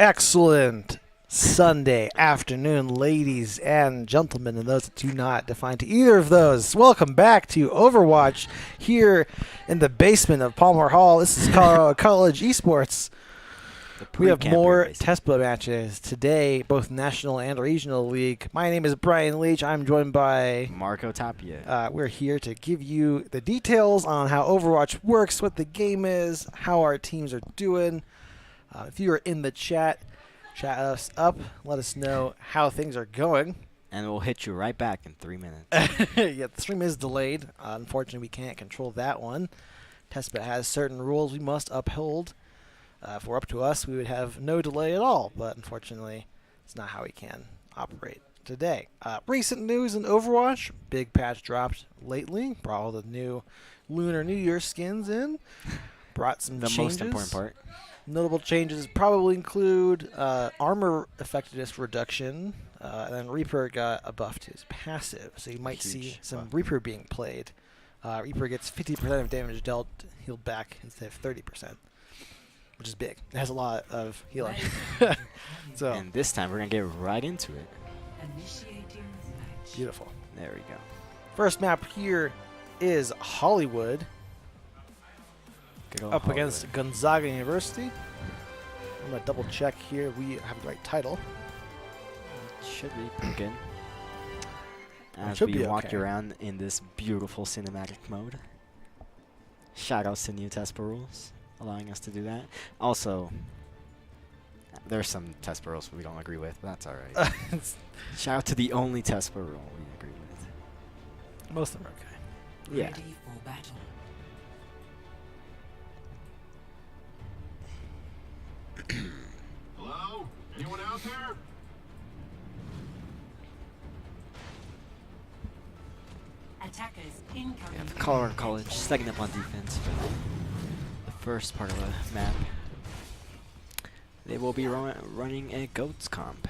Excellent Sunday afternoon, ladies and gentlemen, and those that do not define to either of those. Welcome back to Overwatch here in the basement of Palmer Hall. This is Colorado College Esports. We have more TESPA matches today, both national and regional league. My name is Brian Leach. I'm joined by Marco Tapia. We're here to give you the details on how Overwatch works, what the game is, how our teams are doing. If you are in the chat us up. Let us know how things are going. And we'll hit you right back in 3 minutes. Yeah, the stream is delayed. Unfortunately, we can't control that one. TESPA has certain rules we must uphold. If we're up to us, we would have no delay at all. But unfortunately, it's not how we can operate today. Recent news in Overwatch. Big patch dropped lately. Brought all the new Lunar New Year skins in. Brought some changes. The most important part. Notable changes probably include armor effectiveness reduction, and then Reaper got a buff to his passive, so you might see some Reaper being played. Reaper gets 50% of damage dealt healed back instead of 30%, which is big. It has a lot of healing. So, and this time we're going to get right into it. Beautiful. There we go. First map here is Hollywood. Up against Gonzaga University. I'm going to double check here. We have the right title. It should be pretty good. As we walk around in this beautiful cinematic mode. Shoutouts to new TESPA rules, allowing us to do that. Also, there's some TESPA rules we don't agree with, but that's alright. Shout out to the only TESPA rule we agree with. Most of them are okay. Yeah. Ready for battle. Hello? Anyone out there? Attackers incoming. We have Colorado College second up on defense for the first part of the map. They will be running a GOATS comp.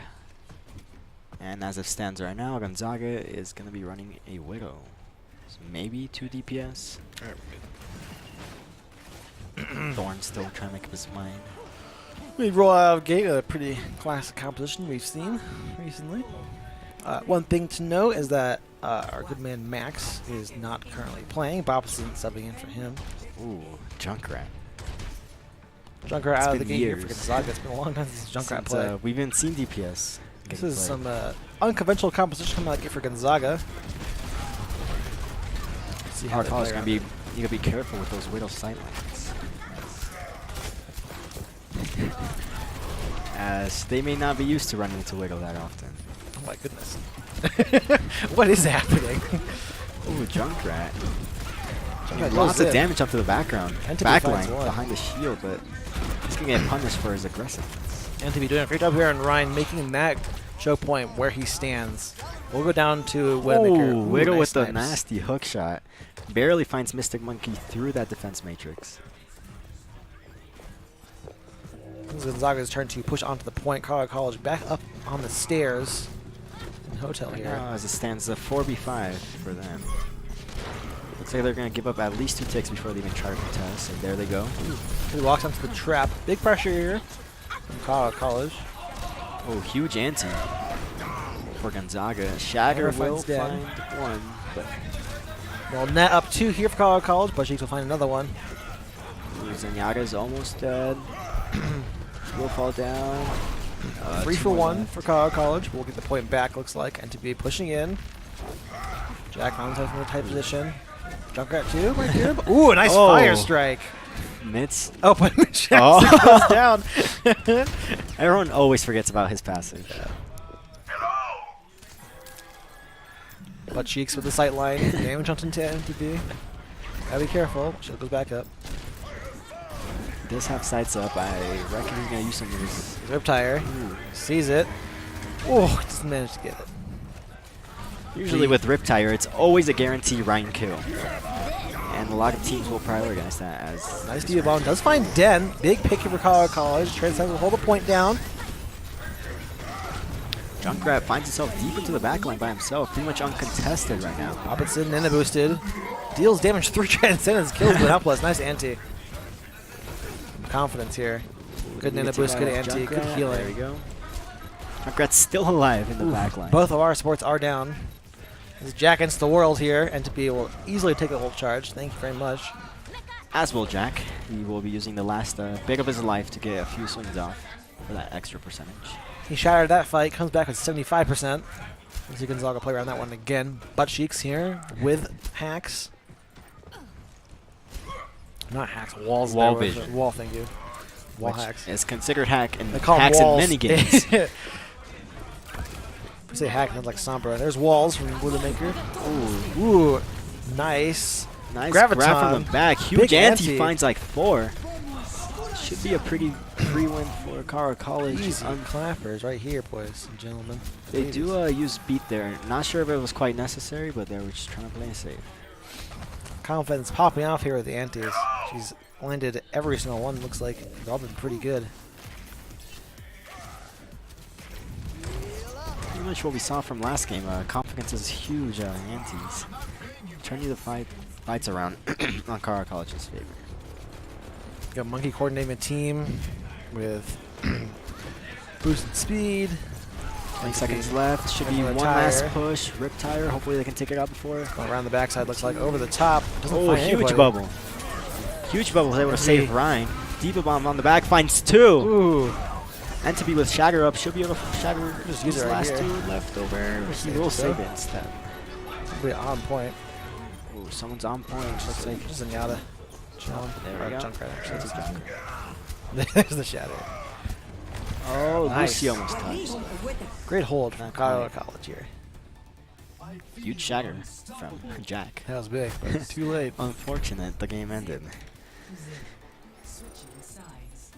And as it stands right now, Gonzaga is going to be running a Widow. So maybe 2 DPS. Thorn's still trying to make up his mind. We roll out of gate a pretty classic composition we've seen recently. One thing to note is that our good man Max is not currently playing. Bob's subbing in for him. Ooh, Junkrat. Junkrat out of the game here for Gonzaga. It's been a long time since Junkrat played. We haven't seen DPS. This is some unconventional composition coming out for Gonzaga. See how College gonna be. You gotta be careful with those Widow sightlines. As they may not be used to running into Widow that often. Oh my goodness. What is happening? Ooh, Junkrat. Lots of damage up to the background. Backline behind the shield, but he's gonna get punished for his aggressiveness. And to be doing a great job here, and Ryan making that choke point where he stands. We'll go down to Widowmaker. Ooh, Widow with the nasty hook shot. Barely finds Mystic Monkey through that defense matrix. This is Gonzaga's turn to push onto the point. Colorado College back up on the stairs in the hotel here. Now, as it stands, a 4v5 for them. Looks like they're going to give up at least 2 ticks before they even try to contest. And there they go. He walks onto the trap. Big pressure here from Colorado College. Oh, huge anti for Gonzaga. Shatter will find one, but well, net up 2 here for Colorado College, but Sheeks will find another one. Zenyatta's almost dead. Will fall down. 3 for 1 for Colorado College. We'll get the point back, looks like. And to be pushing in. Jack Valentine's in the tight position. Junkrat 2 right here. Ooh, a nice fire strike. Mitz. Oh, but Jackson goes down. Everyone always forgets about his passive. But Cheeks with the sight line. Damage jumped into MTB. Gotta be careful. Shield goes back up. Does have sights up. I reckon he's gonna use some of his Riptire. Sees it. Oh, doesn't manage to get it. Usually with Riptire, it's always a guaranteed Ryan kill. And a lot of teams will prioritize that as... Nice Diabon does find Den. Big pick for Colorado College. Transcends will hold the point down. Junkrat finds himself deep into the backline by himself, pretty much uncontested right now. Opposite Nana boosted. Deals damage 3 Transcendence, kills with helpless. Nice anti. Confidence here. Good nano boost, good anti, good healing. There we go. Junkrat's still alive in the back line. Both of our supports are down. As Jack ends the world here, and to be able to easily take the ult charge. Thank you very much. As will Jack. He will be using the last bit of his life to get a few swings off for that extra percentage. He shattered that fight, comes back with 75%. Let's see Gonzaga play around that one again. Butt cheeks here with hacks. Not hacks, walls. Wall vision. Wall, thank you. Wall Which hacks. is considered hack and They call hacks them in walls. many games. We say hack, sounds like Sombra. There's walls from Widowmaker. Ooh, nice. Nice Graviton. grab from the back. Huge Big anti anti. finds like 4. Should be a pretty free win for Colorado College. Easy clappers right here, boys and gentlemen. They Ladies. do use beat there. Not sure if it was quite necessary, but they were just trying to play it safe. Confidence popping off here with the antis. She's landed every single one. Looks like they've all been pretty good. Pretty much what we saw from last game. Confidence is huge antis. Turning the fights around on Colorado College's favor. Got monkey coordinating a team with boosted speed. 20 seconds left. Should be one last push. Riptire. Hopefully they can take it out before. Going around the backside, looks like over the top. Doesn't Oh, find huge anybody. bubble. Huge bubble. They were Let's save see. Ryan. Diva bomb on the back. Finds 2. Ooh. And to be with Shatter up. Should be able to Shatter Just use his it right last here. 2 left over. He Save will it, save though. it instead. Be on point. Ooh, someone's on point. Looks like Just Zenyatta. Chilling. There we Or go. Junkrat, actually. That's a Junkrat. There's the shadow. Oh, Nice. Lucy almost touched. Great hold from Not Colorado quite. College here. Huge Shatter from Jack. That was big, but too late. Unfortunate, the game ended. Switching sides.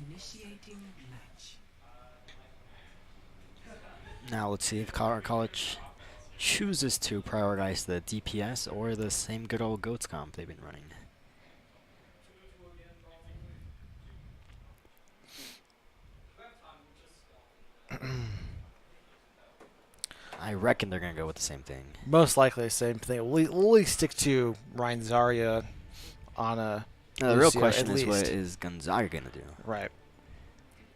Initiating match. Now let's see if Colorado College chooses to prioritize the DPS or the same good old GOATS comp they've been running. I reckon they're going to go with the same thing. Most likely the same thing. We'll at least stick to Ryan Zarya on a. Now, the real Lucio, question at is, what least. is Gonzaga going to do? Right.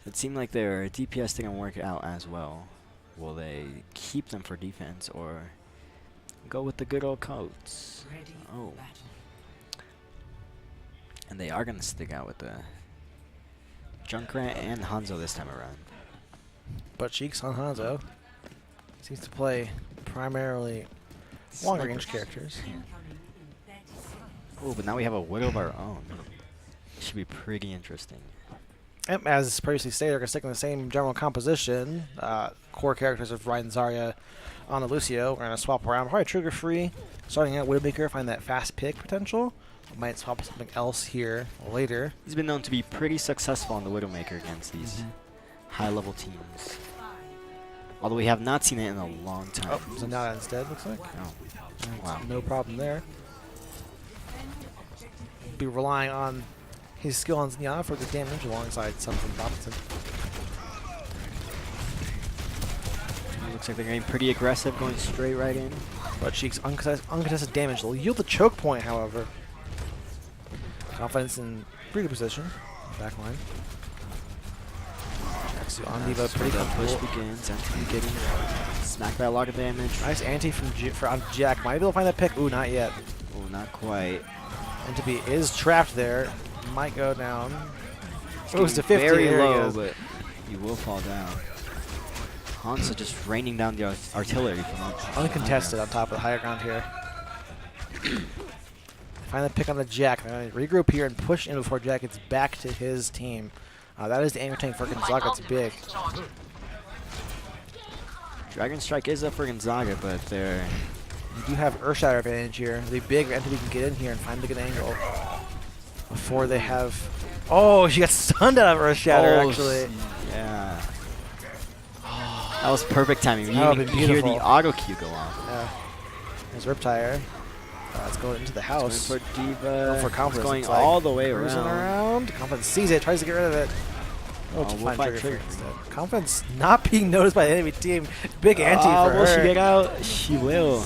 It seemed like their DPS didn't work out as well. Will they keep them for defense or go with the good old coats? Ready Oh. for battle. And they are going to stick out with the Junkrat and Hanzo this time around. But Cheeks on Hanzo seems to play primarily long-range characters. Incoming in 30 seconds. Oh, but now we have a Widow of our own. Should be pretty interesting. Yep, as previously stated, they're going to stick in the same general composition. Core characters of Ryan Zarya on the Lucio. We're going to swap around. Probably trigger-free. Starting out Widowmaker, find that fast pick potential. Might swap something else here later. He's been known to be pretty successful on the Widowmaker against these high-level teams. Although we have not seen it in a long time. Oh, Zenyatta instead, looks like. Oh, wow. No problem there. Be relying on his skill on Zenyatta for the damage alongside something Robinson. Looks like they're getting pretty aggressive, going straight right in. But Cheeks uncontested damage. They'll yield the choke point, however. Confidence in pretty good position. Back line. Jaxu on Diva, pretty The push comfortable. begins. Anthony getting smacked by a lot of damage. Nice anti from on Jack. Might be able to find that pick. Ooh, not yet. Oh, not quite. Entropy is trapped there. Might go down. It's Goes to getting 50. very There he low, goes. but he will fall down. Hansa just raining down the artillery from Uncontested on top of the higher ground here. Find the pick on the Jack. They're gonna regroup here and push in before Jack gets back to his team. That is the anger tank for Gonzaga. It's big. Dragon Strike is up for Gonzaga, but they're You do have Earthshatter advantage here. The big entity can get in here and find the good angle before they have. Oh, she got stunned out of Earthshatter actually. Yeah. That was perfect timing. You That would've even been hear the beautiful. auto cue go off. Yeah. There's Riptire. It's going into the house. Going for Diva. Going for Confidence. Going It's like all the way cruising around. around. Confidence sees it, tries to get rid of it. Oh, to we'll find find trigger trigger. instead. Confidence not being noticed by the enemy team. Big anti for will her. she get out? She will.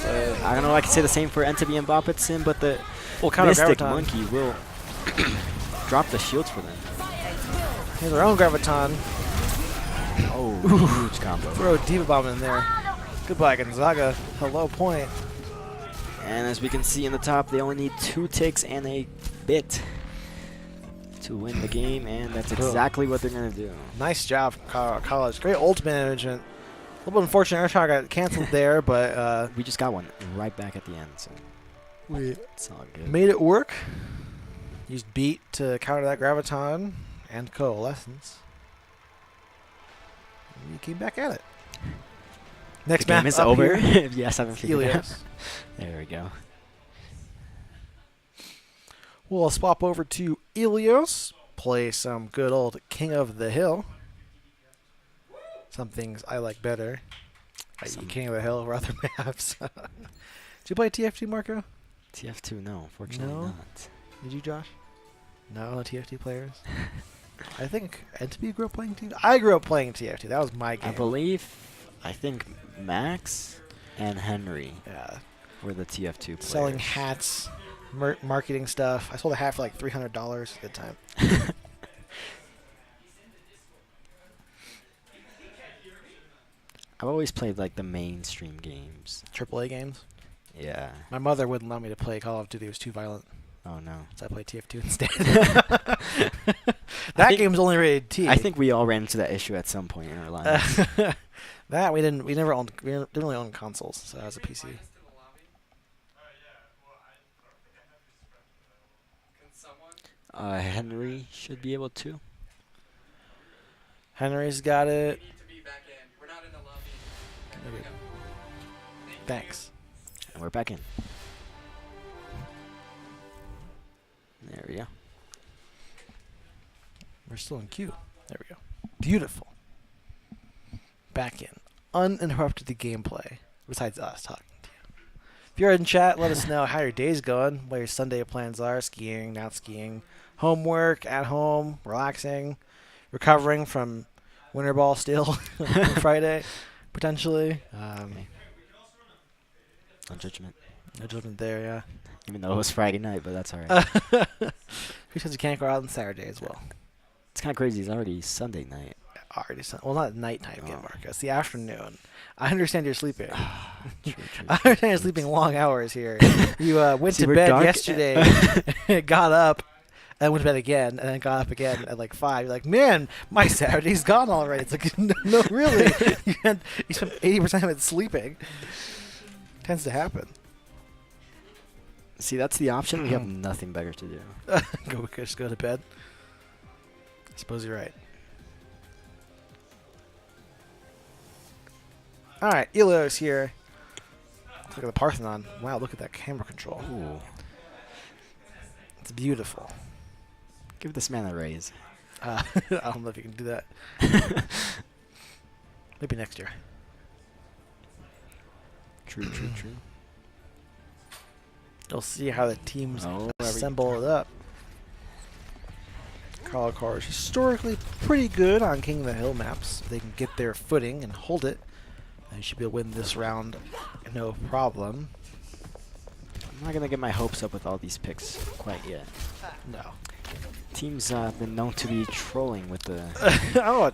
I don't know if I can say the same for Entity and Bopitson, but the We'll counter Mystic Graviton. Monkey will drop the shields for them. Here's our own Graviton. Oh, huge combo. Throw a Diva Bomb in there. Goodbye, Gonzaga. Hello, point. And as we can see in the top, they only need 2 ticks and a bit to win the game, and that's exactly what they're going to do. Nice job, College. Great ult management. A little bit unfortunate, our shot got canceled there, but We just got one right back at the end, so we it's all good. made it work. Used Beat to counter that Graviton and Coalescence. We came back at it. Next The game map is up over. here. If you guys haven't figured it out. Helios. There we go. We'll swap over to Helios. Play some good old King of the Hill. Some things I like better. King of the Hill or other maps. Did you play TF2, Marco? TF2, no, unfortunately No? not. Did you, Josh? No TF2 players? I think NTB grew up playing TF2. I grew up playing TF2. That was my game. I think Max and Henry Yeah. were the TF2 players. Selling hats, marketing stuff. I sold a hat for like $300. Good time. I've always played like the mainstream games. AAA games. Yeah. My mother wouldn't allow me to play Call of Duty. It was too violent. Oh no. So I played TF2 instead. That game's only rated T. I think we all ran into that issue at some point in our lives. That we didn't. We never owned. We didn't really own consoles, so I was a PC. Henry should be able to. Henry's got it. Okay. Thanks. And we're back in. There we go. We're still in queue. There we go. Beautiful. Back in. Uninterrupted the gameplay. Besides us talking to you. If you're in chat, let us know how your day's going, what your Sunday plans are, skiing, not skiing, homework, at home, relaxing, recovering from winter ball still on Friday, potentially. No judgment. No judgment there, yeah. Even though it was Friday night, but that's alright. Who says you can't go out on Saturday as well? It's kind of crazy. It's already Sunday night. Already, well, not nighttime yet, Oh. Marcus. It's the afternoon. I understand you're sleeping. True, I understand you're sleeping long hours here. You went See, to we're bed dark- yesterday, got up, and went to bed again, and then got up again at like 5. You're like, man, my Saturday's gone already. It's like, no, really. You spent 80% of it sleeping. Tends to happen. See, that's the option. We have nothing better to do. Just go to bed. I suppose you're right. All right, Helios here. Let's look at the Parthenon. Wow, look at that camera control. Ooh. It's beautiful. Give this man a raise. I don't know if you can do that. Maybe next year. True. You'll see how the teams Oh, assemble it up. Carl is historically pretty good on King of the Hill maps. If they can get their footing and hold it, they should be able to win this round no problem. I'm not going to get my hopes up with all these picks quite yet. No. Teams been known to be trolling with the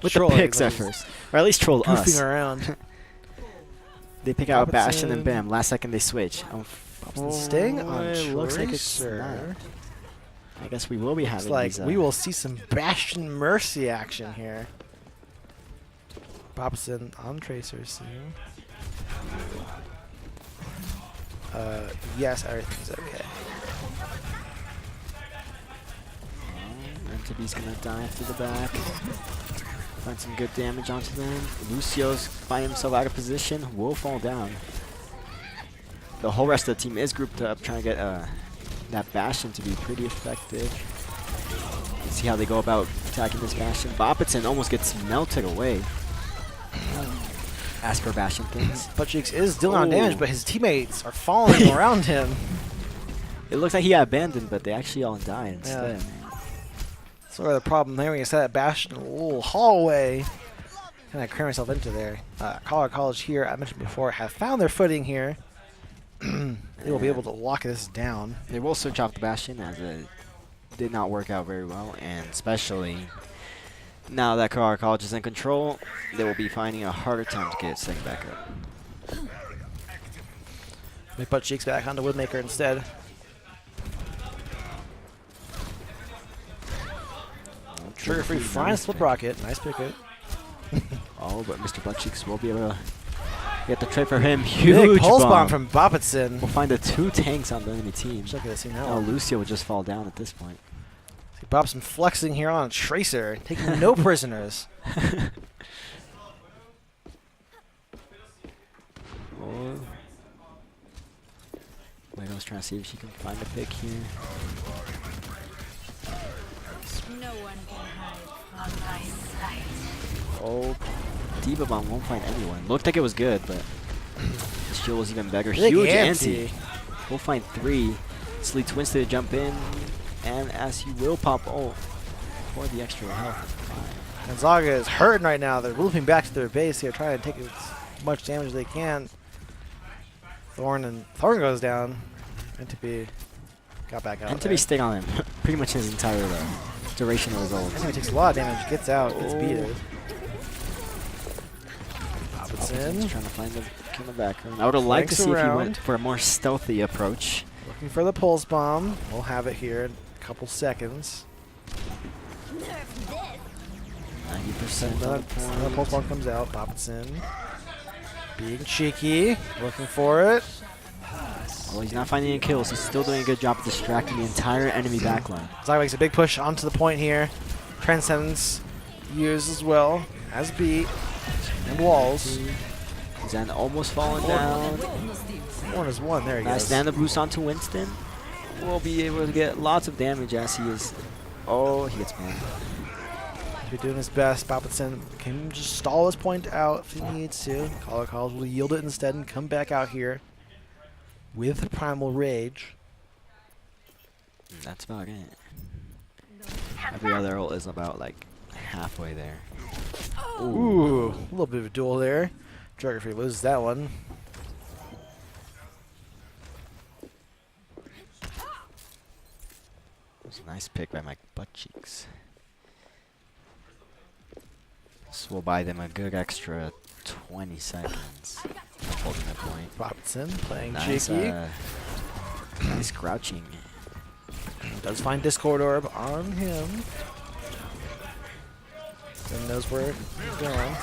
With the picks at first. Or at least trolled Goofing us. around. They pick out Bastion Robertson. and bam, last second they switch. Sting on it looks like it's Tracer. not. I guess we will be Looks having like these, we will see some Bastion Mercy action here. Robson on Tracer soon. Yes, everything's okay. MTB's gonna dive to the back. Find some good damage onto them. Lucio's find himself out of position. Will fall down. The whole rest of the team is grouped up, trying to get that Bastion to be pretty effective. Let's see how they go about attacking this Bastion. Bopperton almost gets melted away. As per Bastion things. Buttcheeks is dealing on damage, but his teammates are falling around him. It looks like he got abandoned, but they actually all died instead. Sort of the problem there when you set that Bastion in a little hallway. Kind of cram myself into there. Collegiate here, I mentioned before, have found their footing here. They will be able to lock this down. They will switch off the Bastion as it did not work out very well, and especially now that Colorado College is in control, they will be finding a harder time to get this thing back up. They put Cheeks back onto Woodmaker instead. Trigger free flying slip rocket. Nice picket. Oh, but Mr. Buttcheeks will be able to get the trade for him. Big Huge pulse bomb. bomb from Bobbitson. We'll find the 2 tanks on the enemy team. Wish I could have seen that Oh, one. Lucio would just fall down at this point. See Bobson flexing here on Tracer, taking no prisoners. Oh. Lego's trying to see if she can find a pick here. No one can hide from my sight. Oh, Diva Bomb won't find anyone. Looked like it was good, but the shield was even better. Big Huge anti. anti. We'll find 3. This leads Winston to jump in, and as he will pop ult for the extra health. Gonzaga is hurting right now. They're looping back to their base here, trying to take as much damage as they can. Thorn goes down. Entropy got back out. Entropy stayed on him pretty much his entire duration of his ult. Entropy takes a lot of damage, gets out, gets beaten. He's trying to find the kill in the background. I would have liked to see if he went for a more stealthy approach. Looking for the pulse bomb. We'll have it here in a couple seconds. 90% Another pulse bomb comes out. Bobbitson being cheeky, looking for it. Well, he's not finding any kills. He's still doing a good job of distracting the entire enemy backline. Gonzaga makes a big push onto the point here. Transcendence used as well as beat and walls. Zen almost falling down. One is one. There he Nice goes. stand-up boost onto Winston. Will be able to get lots of damage as he is. Oh, he gets banned. He's doing his best. Bobbitson can just stall his point out if he needs to. Colorado College will yield it instead and come back out here with Primal Rage. That's about it. Every other ult is about like halfway there. Ooh, a little bit of a duel there. Geography loses that one. It's a nice pick by my Buttcheeks. This will buy them a good extra 20 seconds. Holding that point. Robinson playing Nice, cheeky. nice crouching. Does find Discord Orb on him. Then knows where he's going.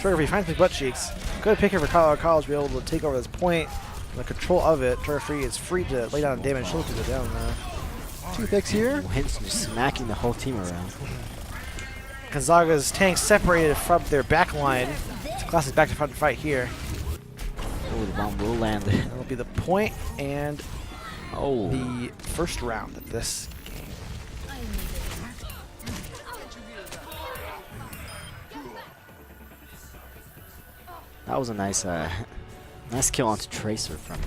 Geography finds me butt cheeks. Good picker for Colorado College to be able to take over this point. And the control of it. Geography is free to lay down damage. She'll do it down now. 2 picks here. Winston smacking the whole team around. Gonzaga's tanks separated from their back line. It's a classic back to front fight here. Oh, the bomb will land. That'll be the point and Oh, the first round of this game. that was a nice, nice kill onto Tracer from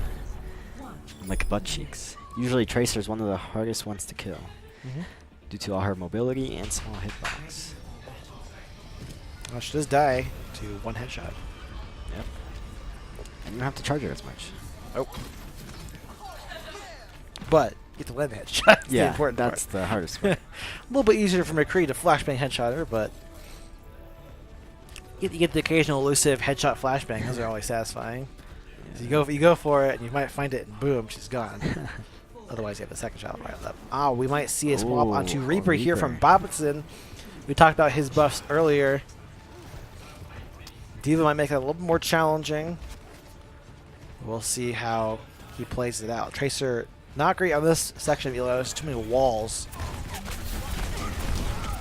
like Buttcheeks. Usually Tracer is one of the hardest ones to kill due to all her mobility and small hitbox. Well, she does die to 1 headshot. Yep. And you don't have to charge her as much. Oh. But you have to land the headshot. That's the important that's part. the hardest part. A little bit easier for McCree to flashbang headshot her, but you get the occasional elusive headshot flashbang. Those are always satisfying. So you go for it, and you might find it, and boom, she's gone. Otherwise, you have the second shot right up. Ah, we might see a swap onto Reaper here from Bobbitson. We talked about his buffs earlier. Diva might make it a little more challenging. We'll see how he plays it out. Tracer, not great on this section of Elo. There's too many walls.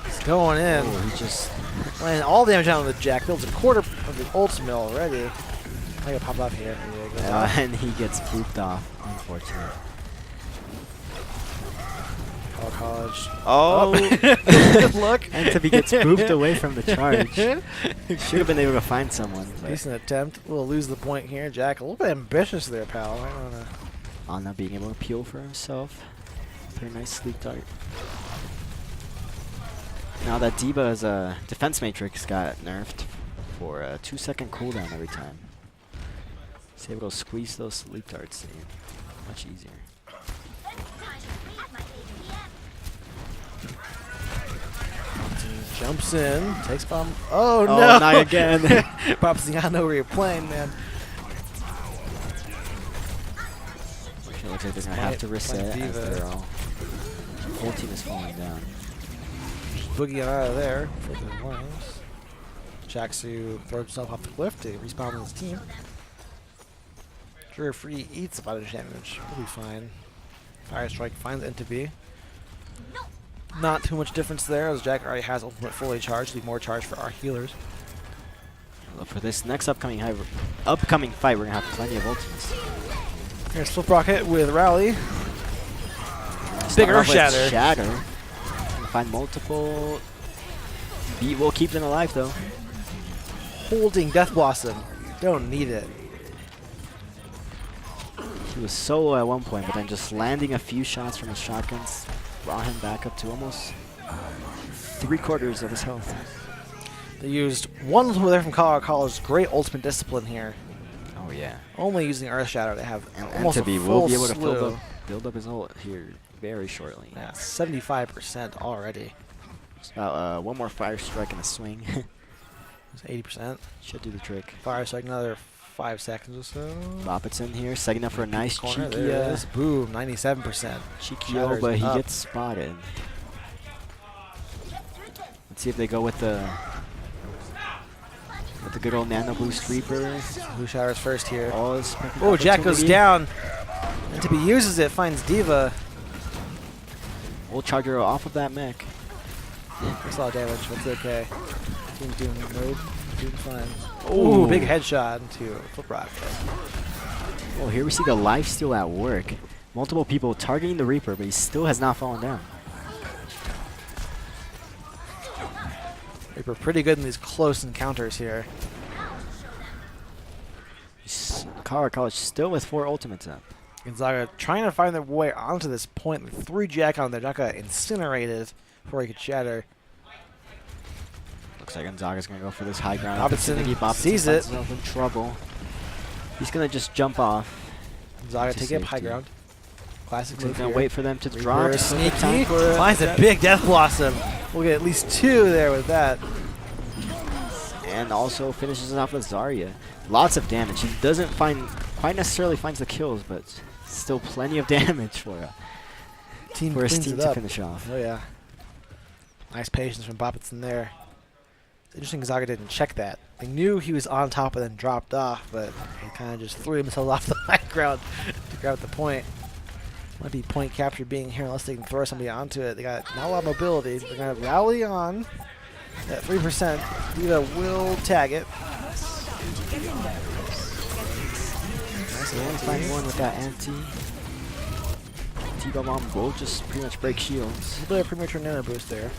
He's going in. Oh, he just Laying all the damage down on the Jack. Builds a quarter of the ultimate already. I gotta pop up here. There he goes off. and he gets booped off, unfortunately. College. Oh, Good luck. Entropy gets booped away from the charge. Should have been able to find someone. But Decent attempt. We'll lose the point here. Jack, a little bit ambitious there, pal. I don't know. on not being able to peel for himself. Very nice sleep dart. Now that Diva's defense matrix got nerfed for a 2-second cooldown every time. He's able to squeeze those sleep darts in much easier. Jumps in, takes bomb. Oh, Oh, no! not again. Pops, I know where you're playing, man. It looks like they're gonna have to reset as their whole team is falling down. Boogie out of there for the Lions. Jaxu throws himself off the cliff to respawn with his team. Sure, free eats a lot of damage. We'll be fine. Fire Strike finds NTB. Not too much difference there, as Jack already has ultimate fully charged. Leave more charge for our healers. Well, for this next upcoming fight, we're gonna have plenty of ultimates. Here's Flip Rocket with Rally. Start Big off Earth with Shatter. Shatter. Find multiple. Beat will keep them alive though. Holding Death Blossom. Don't need it. He was solo at one point, but then just landing a few shots from his shotguns brought him back up to almost 3/4 of his health. They used one ultimate there from Colorado College. Great ultimate discipline here. Oh yeah. Only using Earth Shatter, they have And almost a Antabi full will be able to slew. build up his ult here very shortly. Yeah, 75% already. Just about one more fire strike and a swing. It's 80%. Should do the trick. Fire Strike another 5 seconds or so. Bop it's in here, setting up for a nice Corner, cheeky, there it is. Boom, 97%. cheeky Shatters but he up. gets spotted. Let's see if they go with the good old Nano Boost Reaper. Blue Shatters first here. Oh, Jack goes down. And to be uses it, finds Diva. We'll Charger off of that mech. That's a lot of damage, but it's okay. Team's doing fine. Ooh, big headshot into Flip Rocket. Oh, here we see the lifesteal at work. Multiple people targeting the Reaper, but he still has not fallen down. Reaper pretty good in these close encounters here. Colorado College still with 4 ultimates up. Gonzaga trying to find their way onto this point with 3 Jack on there. Jack got incinerated before he could shatter. Looks like Gonzaga's gonna go for this high ground. Robertson sees finds it. himself in trouble. He's gonna just jump off. Gonzaga to taking up high safety. ground. Classic So move he's gonna here. wait for them to Reaper drop. sneaky. Finds a big Death Blossom. We'll get at least 2 there with that. And also finishes it off with Zarya. Lots of damage. He doesn't quite necessarily finds the kills, but still plenty of damage for his team Cleans it to up. finish off. Oh yeah. Nice patience from Boppitson there. It's interesting Gonzaga didn't check that. They knew he was on top and then dropped off, but he kind of just threw himself off the high ground to grab the point. Might be point capture being here unless they can throw somebody onto it. They got not a lot of mobility. They're going to rally on at 3%. Diva will tag it. Nice, they only find one with that anti. T-Bomb on will just pretty much break shields. A little bit of premature nano boost there.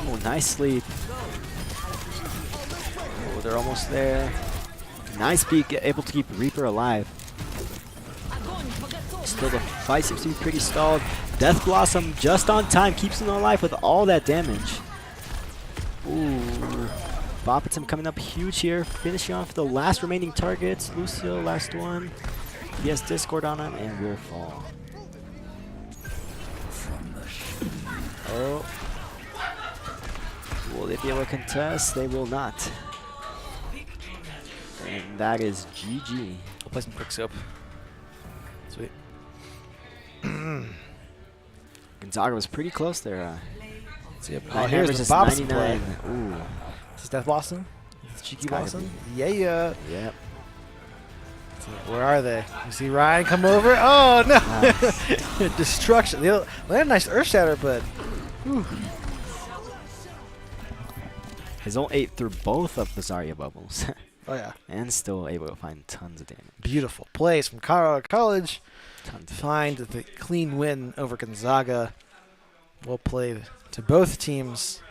Oh, nice sleep. Oh, they're almost there. Nice peek, able to keep Reaper alive. Still, the fight seems to be pretty stalled. Death Blossom just on time, keeps him alive with all that damage. Ooh. Boppitson coming up huge here, finishing off the last remaining targets. Lucio, last one. He has Discord on him and will fall. Oh. Will they be able to contest? They will not. And that is GG. We'll play some quick soap. Sweet. Gonzaga was pretty close there. See, Nine here's versus the Bob's 99. play. Ooh. Is this Death Blossom? Is this Cheeky It's gotta Blossom? Yeah. Yep. Where are they? You see Ryan come over? Oh, no! Nice. Destruction. They had a nice Earth Shatter, but... Whew. His ult ate through both of the Zarya bubbles. Oh, yeah. And still able to find tons of damage. Beautiful plays from Colorado College. Tons To of find the clean win over Gonzaga. Well played to both teams.